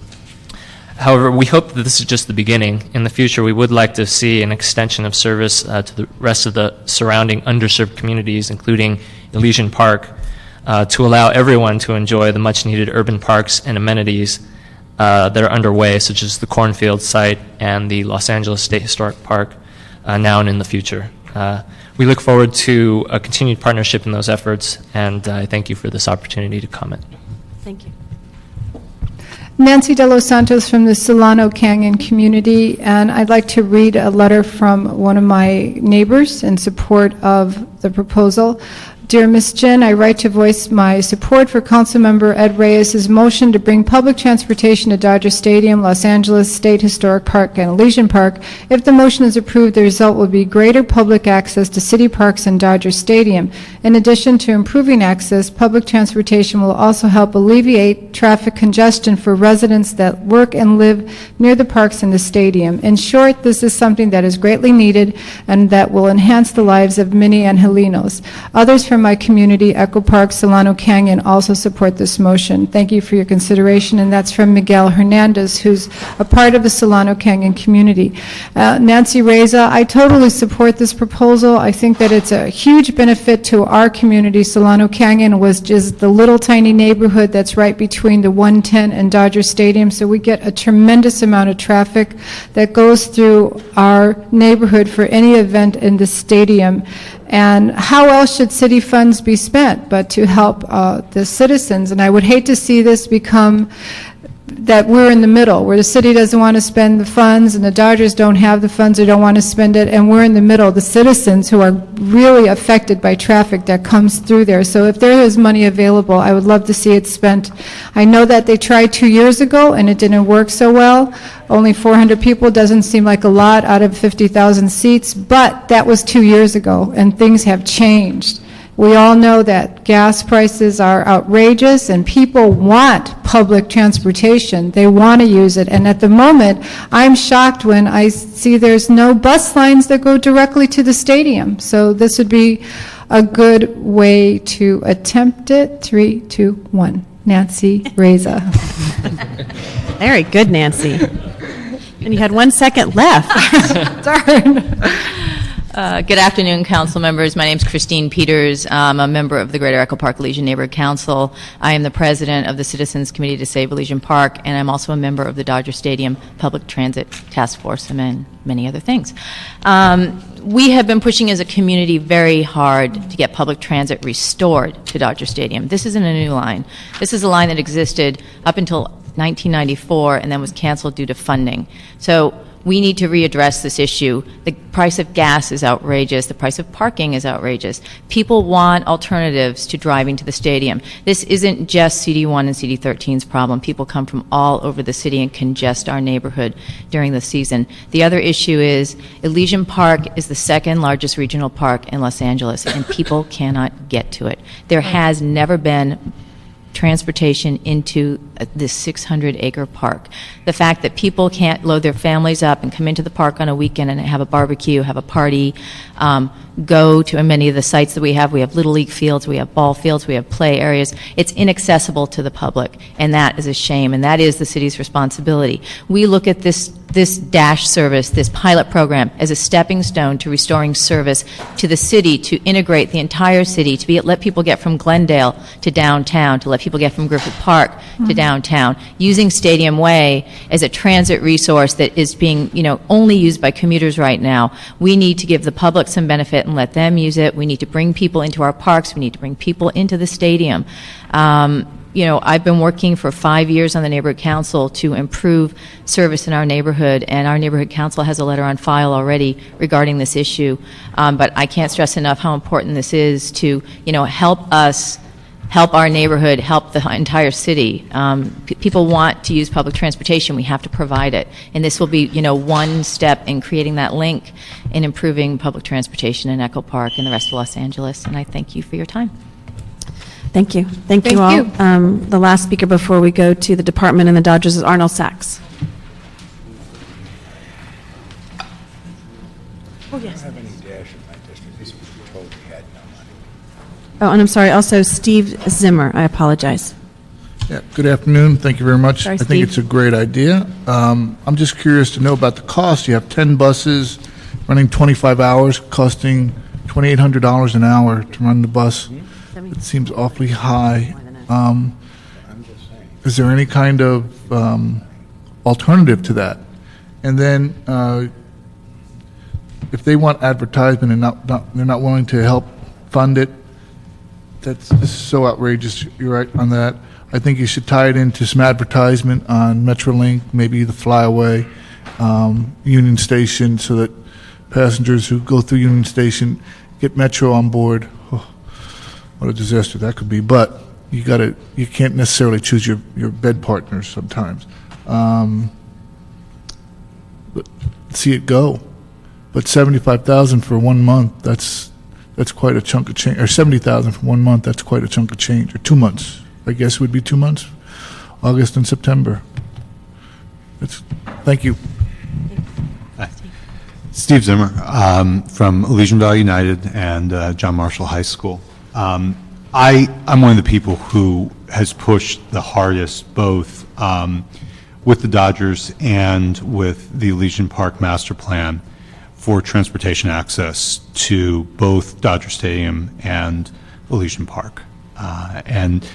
However, we hope that this is just the beginning. In the future, we would like to see an extension of service to the rest of the surrounding underserved communities, including Elysian Park, to allow everyone to enjoy the much-needed urban parks and amenities that are underway, such as the Cornfield site and the Los Angeles State Historic Park, now and in the future. We look forward to a continued partnership in those efforts, and I thank you for this opportunity to comment. Thank you. Nancy De Los Santos from the Solano Canyon community, and I'd like to read a letter from one of my neighbors in support of the proposal. Dear Ms. Jin, I write to voice my support for Councilmember Ed Reyes' motion to bring public transportation to Dodger Stadium, Los Angeles State Historic Park, and Elysian Park. If the motion is approved, the result will be greater public access to city parks and Dodger Stadium. In addition to improving access, public transportation will also help alleviate traffic congestion for residents that work and live near the parks and the stadium. In short, this is something that is greatly needed and that will enhance the lives of many Angelinos. Others from my community, Echo Park, Solano Canyon, also support this motion. Thank you for your consideration, and that's from Miguel Hernandez, who's a part of the Solano Canyon community. Nancy Reza, I totally support this proposal. I think that it's a huge benefit to our community. Solano Canyon was just the little tiny neighborhood that's right between the 110 and Dodger Stadium, so we get a tremendous amount of traffic that goes through our neighborhood for any event in the stadium. And how else should city funds be spent but to help the citizens? And I would hate to see this become that we're in the middle, where the city doesn't want to spend the funds and the Dodgers don't have the funds or don't want to spend it, and we're in the middle, the citizens who are really affected by traffic that comes through there. So if there is money available, I would love to see it spent. I know that they tried 2 years ago and it didn't work so well. Only 400 people doesn't seem like a lot out of 50,000 seats, but that was 2 years ago and things have changed. We all know that gas prices are outrageous and people want public transportation. They want to use it. And at the moment, I'm shocked when I see there's no bus lines that go directly to the stadium. So this would be a good way to attempt it. 3, 2, 1. Nancy Reza. Very good, Nancy. And you had 1 second left. Darn. Good afternoon, council members. My name is Christine Peters. I'm a member of the Greater Echo Park Legion Neighborhood Council. I am the president of the Citizens Committee to Save Elysian Park, and I'm also a member of the Dodger Stadium Public Transit Task Force, and many other things. We have been pushing as a community very hard to get public transit restored to Dodger Stadium. This isn't a new line. This is a line that existed up until 1994 and then was canceled due to funding. So we need to readdress this issue. The price of gas is outrageous. The price of parking is outrageous. People want alternatives to driving to the stadium. This isn't just CD1 and CD13's problem. People come from all over the city and congest our neighborhood during the season. The other issue is Elysian Park is the second largest regional park in Los Angeles, and people cannot get to it. There has never been transportation into this 600-acre park. The fact that people can't load their families up and come into the park on a weekend and have a barbecue, have a party, go to many of the sites that we have. We have Little League fields, we have ball fields, we have play areas. It's inaccessible to the public, and that is a shame, and that is the city's responsibility. We look at this DASH service, this pilot program, as a stepping stone to restoring service to the city, to integrate the entire city, to let people get from Glendale to downtown, to let people get from Griffith Park to downtown, using Stadium Way as a transit resource that is being, only used by commuters right now. We need to give the public some benefit and let them use it. We need to bring people into our parks. We need to bring people into the stadium. I've been working for 5 years on the neighborhood council to improve service in our neighborhood, and our neighborhood council has a letter on file already regarding this issue. But I can't stress enough how important this is to, help us, help our neighborhood, help the entire city. People want to use public transportation. We have to provide it. And this will be, one step in creating that link in improving public transportation in Echo Park and the rest of Los Angeles. And I thank you for your time. Thank you. Thank you all. The last speaker before we go to the department and the Dodgers is Arnold Sachs. Oh, yes. I don't have any dash in my district. This was totally had no money. Oh, and I'm sorry, also Steve Zimmer. I apologize. Yeah, good afternoon. Thank you very much. Sorry, I think Steve. it's a great idea. I'm just curious to know about the cost. You have 10 buses running 25 hours, costing $2,800 an hour to run the bus. It seems awfully high. Is there any kind of alternative to that? And then if they want advertisement and they're not willing to help fund it, that's so outrageous. You're right on that. I think you should tie it into some advertisement on Metrolink, maybe the Flyaway, Union Station, so that passengers who go through Union Station get Metro on board. Oh, what a disaster that could be. But you can't necessarily choose your bed partners sometimes. But see it go. But $75,000 for 1 month, that's quite a chunk of change. Or $70,000 for 1 month, that's quite a chunk of change. Or 2 months. I guess it would be 2 months, August and September. Thank you. Hi. Steve Zimmer from Elysian Valley United and John Marshall High School. I'm one of the people who has pushed the hardest, both with the Dodgers and with the Elysian Park Master Plan, for transportation access to both Dodger Stadium and Elysian Park. And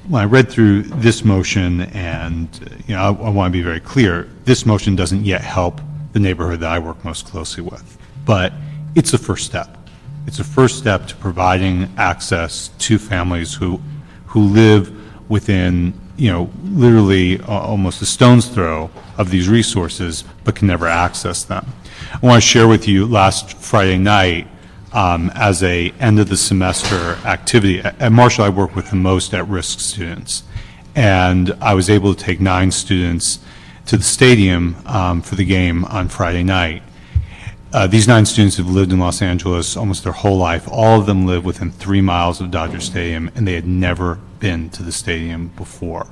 when I read through this motion, and I want to be very clear, this motion doesn't yet help the neighborhood that I work most closely with, but it's a first step. It's a first step to providing access to families who live within literally almost a stone's throw of these resources, but can never access them. I want to share with you last Friday night, as a end of the semester activity. At Marshall, I work with the most at-risk students, and I was able to take 9 students to the stadium for the game on Friday night. These 9 students have lived in Los Angeles almost their whole life. All of them live within 3 miles of Dodger Stadium, and they had never been to the stadium before.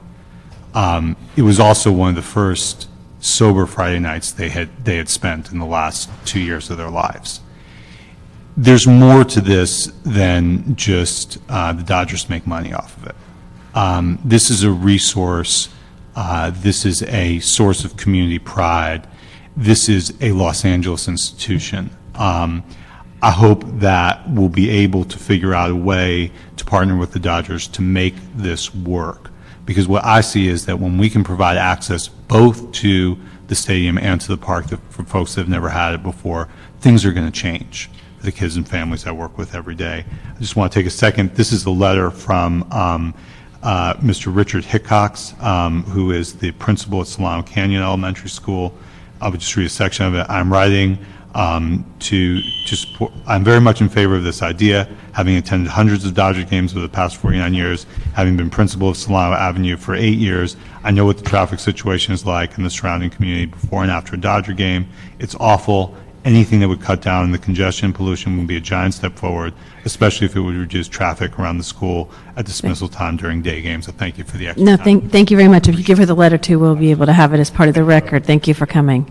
It was also one of the first sober Friday nights they had spent in the last 2 years of their lives. There's more to this than just the Dodgers make money off of it. This is a resource. This is a source of community pride. This is a Los Angeles institution. I hope that we'll be able to figure out a way to partner with the Dodgers to make this work. Because what I see is that when we can provide access both to the stadium and to the park for folks that have never had it before, things are going to change for the kids and families I work with every day. I just want to take a second. This is a letter from Mr. Richard Hickox, who is the principal at Solano Canyon Elementary School. I would just read a section of it. I'm writing to support. I'm very much in favor of this idea, having attended hundreds of Dodger games over the past 49 years, having been principal of Solano Avenue for 8 years. I know what the traffic situation is like in the surrounding community before and after a Dodger game. It's awful. Anything that would cut down on the congestion and pollution would be a giant step forward, especially if it would reduce traffic around the school at dismissal time during day games. So thank you for the extra time. Thank you very much. If you give her the letter too, we'll be able to have it as part of the record. Thank you for coming.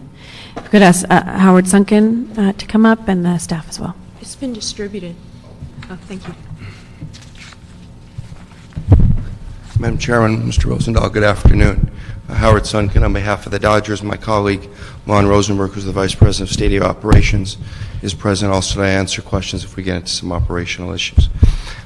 If we could ask Howard Sunken to come up and the staff as well. It's been distributed. Oh, thank you. Madam Chairman, Mr. Rosendahl, good afternoon. Howard Sunken on behalf of the Dodgers. My colleague, Lon Rosenberg, who's the Vice President of Stadium Operations, is present also to answer questions if we get into some operational issues.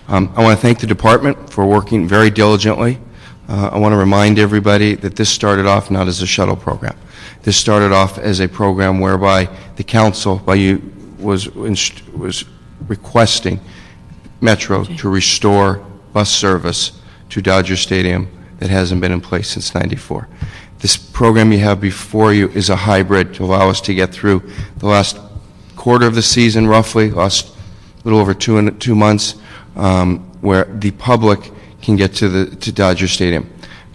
I want to thank the department for working very diligently. I want to remind everybody that this started off not as a shuttle program. This started off as a program whereby the council was requesting Metro to restore bus service to Dodger Stadium that hasn't been in place since '94. This program you have before you is a hybrid to allow us to get through the last quarter of the season, roughly, last little over 2 months, where the public can get to Dodger Stadium.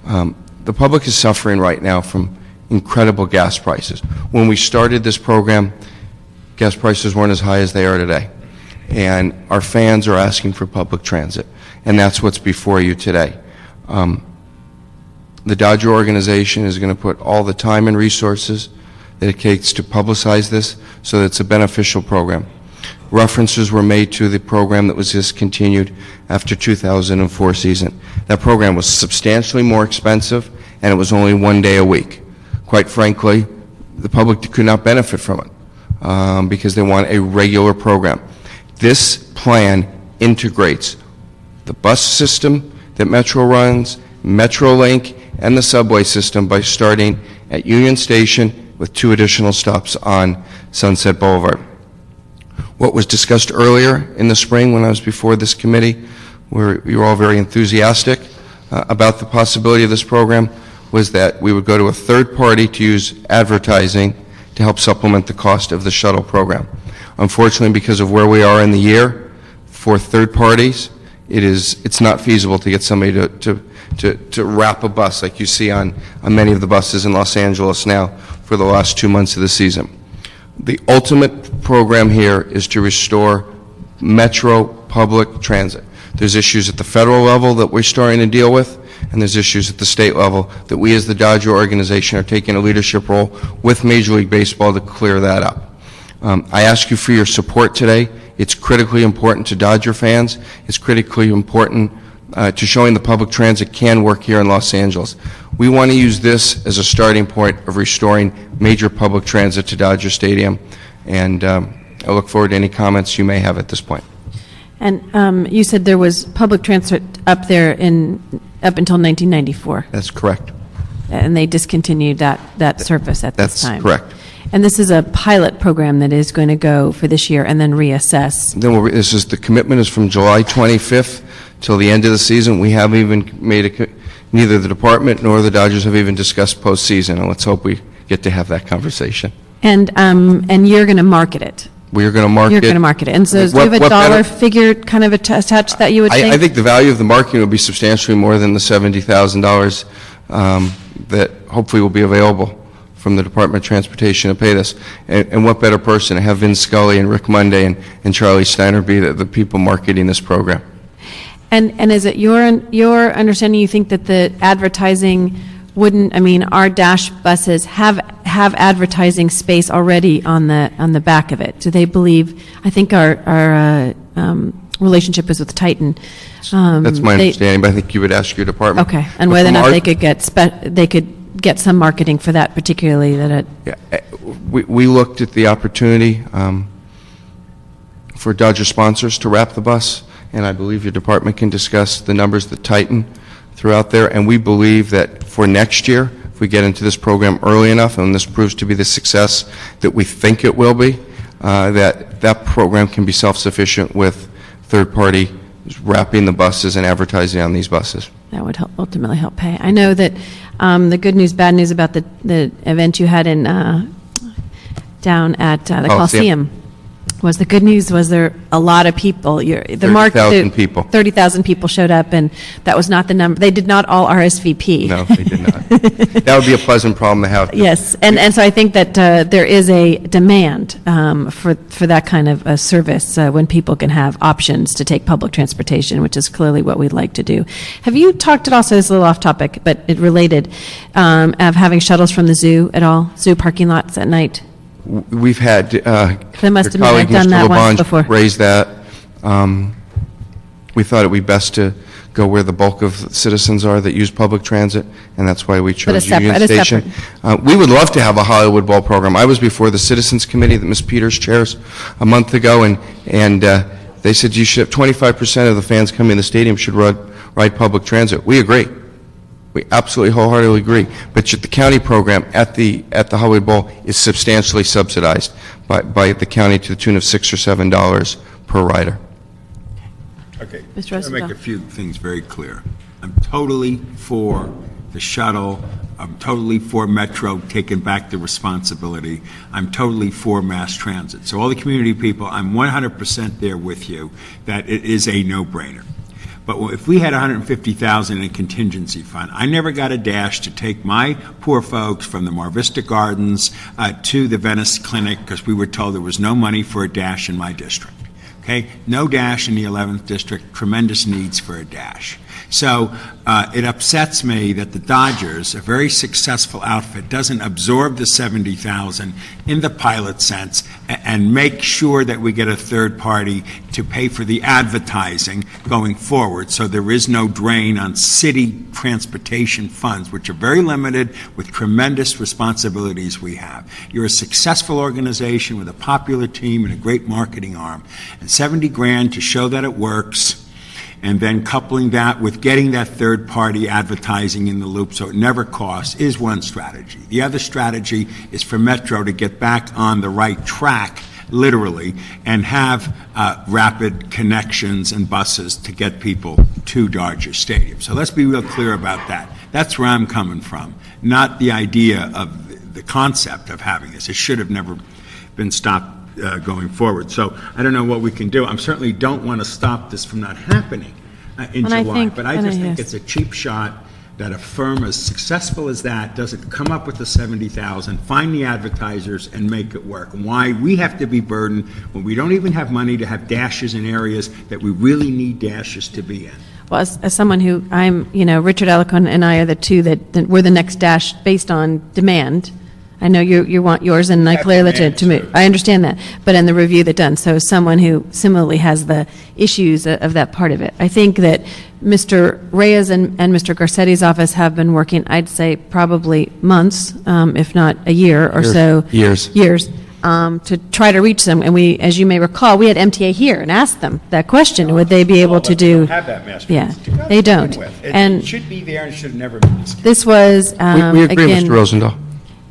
The public is suffering right now from incredible gas prices. When we started this program, gas prices weren't as high as they are today. And our fans are asking for public transit. And that's what's before you today. The Dodger organization is going to put all the time and resources that it takes to publicize this so that it's a beneficial program. References were made to the program that was discontinued after 2004 season. That program was substantially more expensive, and it was only 1 day a week. Quite frankly, the public could not benefit from it because they want a regular program. This plan integrates the bus system that Metro runs, MetroLink, and the subway system by starting at Union Station with 2 additional stops on Sunset Boulevard. What was discussed earlier in the spring when I was before this committee, where you were all very enthusiastic about the possibility of this program, was that we would go to a third party to use advertising to help supplement the cost of the shuttle program. Unfortunately, because of where we are in the year, for third parties, it's not feasible to get somebody to wrap a bus like you see on many of the buses in Los Angeles now for the last 2 months of the season. The ultimate program here is to restore Metro public transit. There's issues at the federal level that we're starting to deal with, and there's issues at the state level that we as the Dodger organization are taking a leadership role with Major League Baseball to clear that up. I ask you for your support today. It's critically important to Dodger fans. It's critically important to showing the public transit can work here in Los Angeles. We want to use this as a starting point of restoring major public transit to Dodger Stadium, and I look forward to any comments you may have at this point. And you said there was public transit up there up until 1994. That's correct. And they discontinued that service at this time. That's correct. And this is a pilot program that is going to go for this year and then reassess. Then the commitment is from July 25th till the end of the season. We haven't even made Neither the department nor the Dodgers have even discussed postseason, and let's hope we get to have that conversation. And you're going to market it. We are going to market. You're going to market it. And so do you have a dollar figure kind of attached to that you would think? I think the value of the marketing will be substantially more than the $70,000 that hopefully will be available from the Department of Transportation to pay this. And what better person to have Vince Scully and Rick Monday and Charlie Steiner be the people marketing this program? And is it your understanding, you think that the advertising wouldn't, I mean, our dash buses have advertising space already on the back of it? Do they believe, I think our relationship is with Titan. That's my understanding, but I think you would ask your department. Okay, and whether or not they could get some marketing for that particularly, we looked at the opportunity for Dodger sponsors to wrap the bus, and I believe your department can discuss the numbers that Titan threw out there, and we believe that for next year, if we get into this program early enough and this proves to be the success that we think it will be, that program can be self-sufficient with third-party wrapping the buses and advertising on these buses. That would ultimately help pay. I know that the good news, bad news about the event you had in down at the Coliseum was the good news was there a lot of people. 30,000 people. 30,000 people showed up, and that was not the number. They did not all RSVP. No, they did not. That would be a pleasant problem to have. Yes, and so I think that there is a demand for that kind of a service when people can have options to take public transportation, which is clearly what we'd like to do. Have you talked at all, so this is a little off topic, but it related, of having shuttles from the zoo at all, zoo parking lots at night? We've had They must your have colleague, done Mr. that once Labange, before. raised that. We thought it would be best to go where the bulk of citizens are that use public transit, and that's why we chose Union Station. We would love to have a Hollywood Bowl program. I was before the Citizens Committee that Ms. Peters chairs a month ago, and they said you should have 25% of the fans coming to the stadium should ride public transit. We agree. We absolutely wholeheartedly agree. But the county program at the Hollywood Bowl is substantially subsidized by the county to the tune of $6 or $7 per rider. Okay. Mr. I'll make Rosenthal. a few things very clear. I'm totally for the shuttle. I'm totally for Metro taking back the responsibility. I'm totally for mass transit. So all the community people, I'm 100% there with you that it is a no-brainer. But if we had $150,000 in a contingency fund, I never got a dash to take my poor folks from the Mar Vista Gardens to the Venice Clinic because we were told there was no money for a dash in my district. Okay, no dash in the 11th district, tremendous needs for a dash. So it upsets me that the Dodgers, a very successful outfit, doesn't absorb the $70,000 in the pilot sense and make sure that we get a third party to pay for the advertising going forward so there is no drain on city transportation funds, which are very limited with tremendous responsibilities we have. You're a successful organization with a popular team and a great marketing arm. And $70,000 to show that it works, and then coupling that with getting that third-party advertising in the loop so it never costs is one strategy. The other strategy is for Metro to get back on the right track, literally, and have rapid connections and buses to get people to Dodger Stadium. So let's be real clear about that. That's where I'm coming from, not the idea of the concept of having this. It should have never been stopped going forward. So I don't know what we can do. I certainly don't want to stop this from not happening in July, but I just think it's a cheap shot that a firm as successful as that doesn't come up with the $70,000, find the advertisers, and make it work. Why we have to be burdened when we don't even have money to have dashes in areas that we really need dashes to be in. Well, as someone who Richard Eloquent and I are the two that we're the next dash based on demand. I know you want yours, and I clearly I understand that. But in the review that's done, so someone who similarly has the issues of that part of it. I think that Mr. Reyes and Mr. Garcetti's office have been working, I'd say probably months, if not a year or so. Years. To try to reach them. And we, as you may recall, we had MTA here and asked them that question. Would they be able to do? They don't have that master. Yeah, they don't. It should be there and should have never been discussed. This was, We agree, again, Mr. Rosendahl.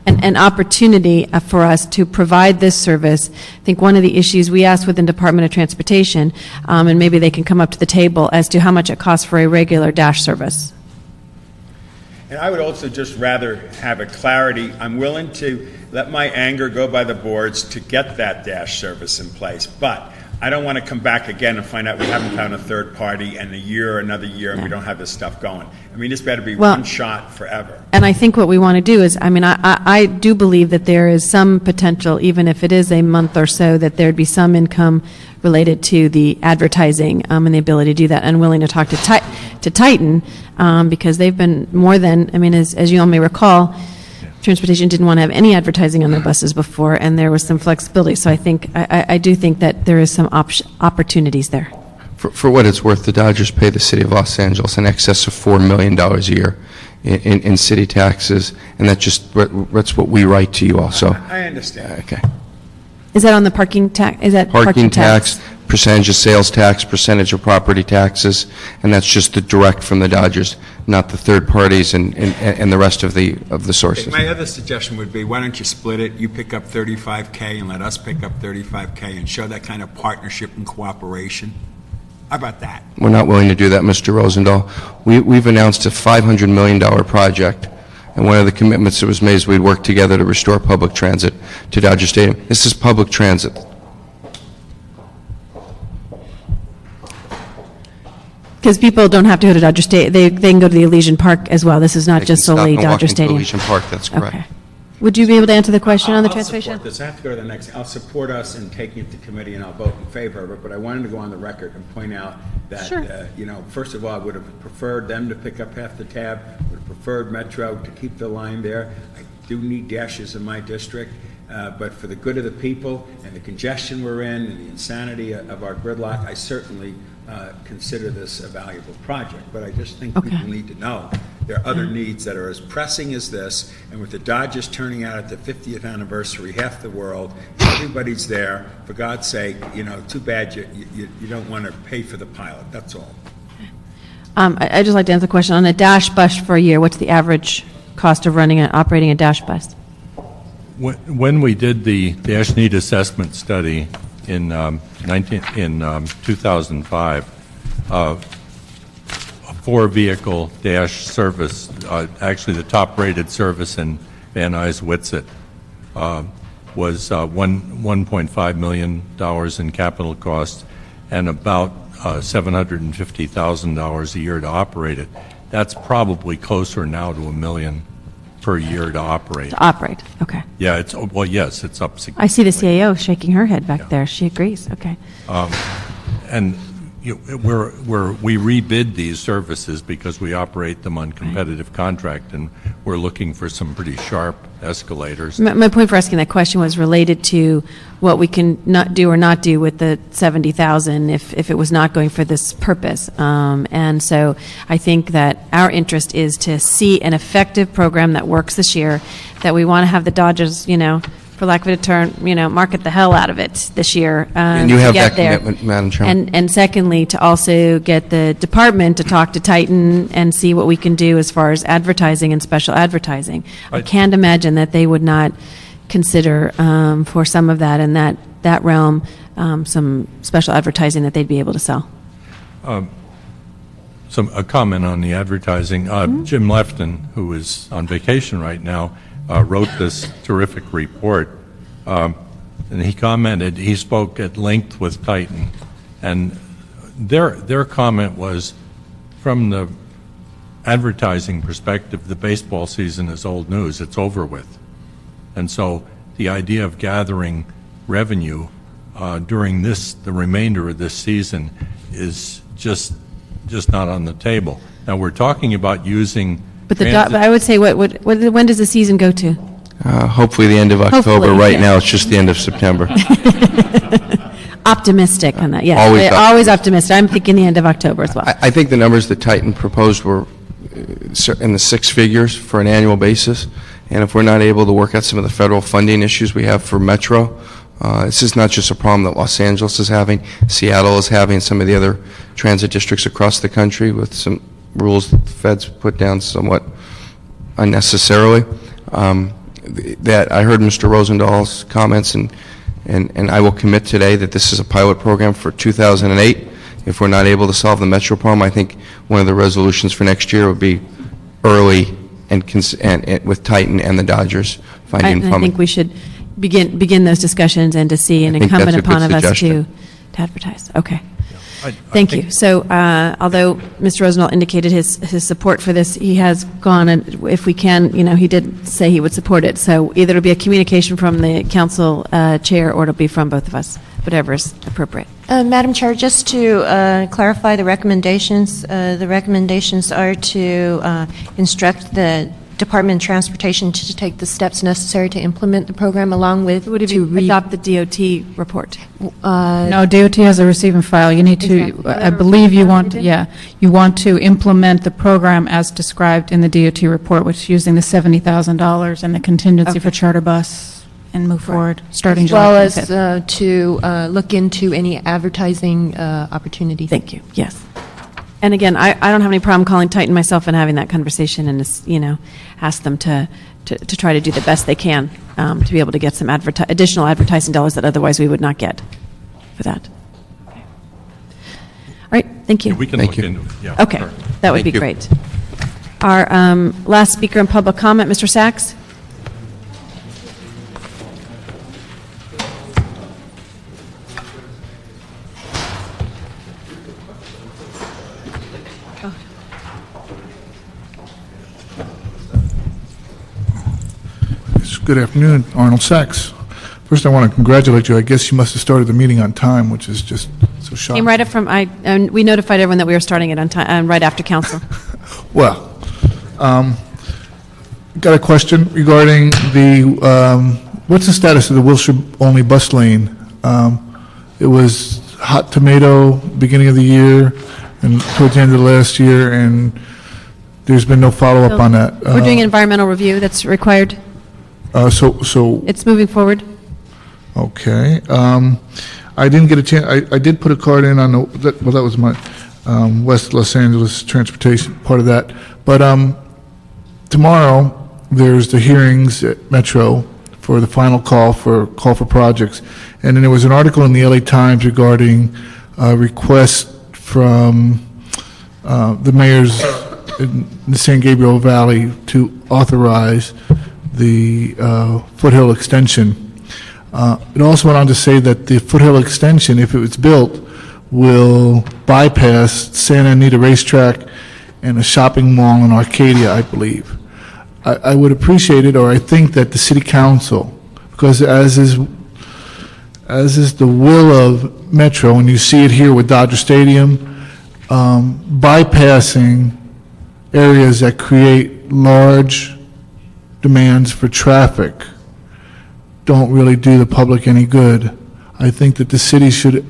an opportunity for us to provide this service. I think one of the issues we asked within Department of Transportation, and maybe they can come up to the table as to how much it costs for a regular dash service. And I would also just rather have a clarity. I'm willing to let my anger go by the boards to get that dash service in place, but I don't want to come back again and find out we haven't found a third party and a year or another year and we don't have this stuff going. I mean, this better be one shot forever. And I think what we want to do is, I mean, I do believe that there is some potential, even if it is a month or so, that there'd be some income related to the advertising and the ability to do that. And willing to talk to Titan because they've been more than, I mean, as you all may recall, Transportation didn't want to have any advertising on their buses before, and there was some flexibility. So I think, I do think that there is some opportunities there. For what it's worth, the Dodgers pay the city of Los Angeles in excess of $4 million a year in city taxes, and that's what we write to you also. I understand. Okay. Is that on the parking tax? Is that Parking tax, percentage of sales tax, percentage of property taxes, and that's just the direct from the Dodgers, not the third parties and the rest of the sources. My other suggestion would be, why don't you split it? You pick up 35K and let us pick up 35K and show that kind of partnership and cooperation. How about that? We're not willing to do that, Mr. Rosendahl. We've announced a $500 million project, and one of the commitments that was made is we'd work together to restore public transit to Dodger Stadium. This is public transit. Because people don't have to go to Dodger Stadium. They can go to the Elysian Park as well. This is not just solely Dodger Stadium. Elysian Park, that's correct. Okay. Would you be able to answer the question on the transportation? I'll support this. I have to go to the next. I'll support us in taking it to committee, and I'll vote in favor of it. But I wanted to go on the record and point out that, first of all, I would have preferred them to pick up half the tab. Would have preferred Metro to keep the line there. I do need dashes in my district, but for the good of the people and the congestion we're in and the insanity of our gridlock, I certainly consider this a valuable project. But I just think people need to know there are other needs that are as pressing as this, and with the Dodgers turning out at the 50th anniversary, half the world, everybody's there. For God's sake, too bad you don't want to pay for the pilot. That's all. I'd just like to answer the question. On a dash bus for a year, what's the average cost of operating a dash bus? When we did the dash need assessment study in 2005, a four-vehicle dash service, actually the top-rated service in Van Nuys Witsit, was $1.5 million in capital costs and about $750,000 a year to operate it. That's probably closer now to $1 million per year to operate. To operate, okay. Yeah, yes, it's up significantly. I see the CAO shaking her head back there. She agrees, okay. And we rebid these services because we operate them on competitive contract, and we're looking for some pretty sharp escalators. My point for asking that question was related to what we can not do or not do with the $70,000 if it was not going for this purpose. And so I think that our interest is to see an effective program that works this year, that we want to have the Dodgers, for lack of a term, market the hell out of it this year. And you have that commitment, Madam Chairman. And secondly, to also get the department to talk to Titan and see what we can do as far as advertising and special advertising. I can't imagine that they would not consider for some of that in that realm some special advertising that they'd be able to sell. A comment on the advertising. Jim Lefton, who is on vacation right now, wrote this terrific report, and he spoke at length with Titan, and their comment was, from the advertising perspective, the baseball season is old news. It's over with. And so the idea of gathering revenue during the remainder of this season is just not on the table. Now, we're talking about using But I would say, when does the season go to? Hopefully the end of October. Hopefully, right yeah. now, it's just the end of September. Optimistic on that, yes. Always optimistic. I'm thinking the end of October as well. I think the numbers that Titan proposed were in the six figures for an annual basis, and if we're not able to work out some of the federal funding issues we have for Metro, this is not just a problem that Los Angeles is having, Seattle is having, some of the other transit districts across the country with some rules that the feds put down somewhat unnecessarily. That I heard Mr. Rosendahl's comments, and I will commit today that this is a pilot program for 2008. If we're not able to solve the Metro problem, I think one of the resolutions for next year would be early and with Titan and the Dodgers finding And I funding. think we should begin those discussions and to see an I think that's incumbent a good upon of us suggestion. to advertise. Okay. Thank you. So although Mr. Rosendahl indicated his support for this, he has gone, and if we can, he did say he would support it. So either it'll be a communication from the council chair or it'll be from both of us, whatever is appropriate. Madam Chair, just to clarify the recommendations are to instruct the Department of Transportation to take the steps necessary to implement the program along with Adopt the DOT report. No, DOT has a receive and file. You need to, I believe you want, you want to implement the program as described in the DOT report, which is using the $70,000 and the contingency for charter bus and move forward, starting as well July as 25th. to look into any advertising opportunities. Thank you. Yes. And again, I don't have any problem calling Titan myself and having that conversation and just, ask them to try to do the best they can to be able to get some additional advertising dollars that otherwise we would not get for that. Okay. All right, thank you. We can look into it. Yeah, Okay, sure. that would Thank be you. great. Our last speaker in public comment, Mr. Sachs. Good afternoon, Arnold Sachs. First, I want to congratulate you. I guess you must have started the meeting on time, which is just so shocking. Came right up from, and we notified everyone that we were starting it on time, right after council. Well, got a question regarding the, what's the status of the Wilshire only bus lane? It was hot tomato beginning of the year and towards the end of the last year, and there's been no follow-up on that. We're doing an environmental review that's required. So It's moving forward. okay. I didn't get a chance. I did put a card in on that was my West Los Angeles transportation part of that. But tomorrow there's the hearings at Metro for the final call for projects, and then there was an article in the LA Times regarding a request from the mayors in the San Gabriel Valley to authorize the Foothill extension. It also went on to say that the Foothill extension, if it was built, will bypass Santa Anita Racetrack and a shopping mall in Arcadia, I believe. I would appreciate it, or I think that the city council, because as is the will of Metro, and you see it here with Dodger Stadium, bypassing areas that create large demands for traffic don't really do the public any good. I think that the city should,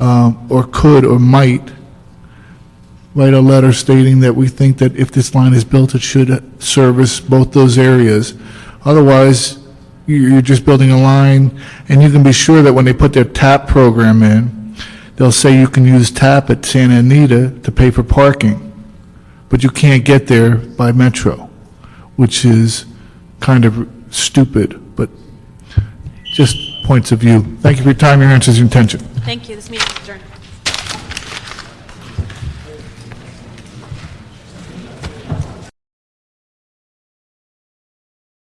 or could, or might write a letter stating that we think that if this line is built, it should service both those areas. Otherwise, you're just building a line, and you can be sure that when they put their TAP program in, they'll say you can use TAP at Santa Anita to pay for parking, but you can't get there by Metro, which is kind of stupid, but just points of view. Thank you for your time, your answers, your intention. Thank you. This meeting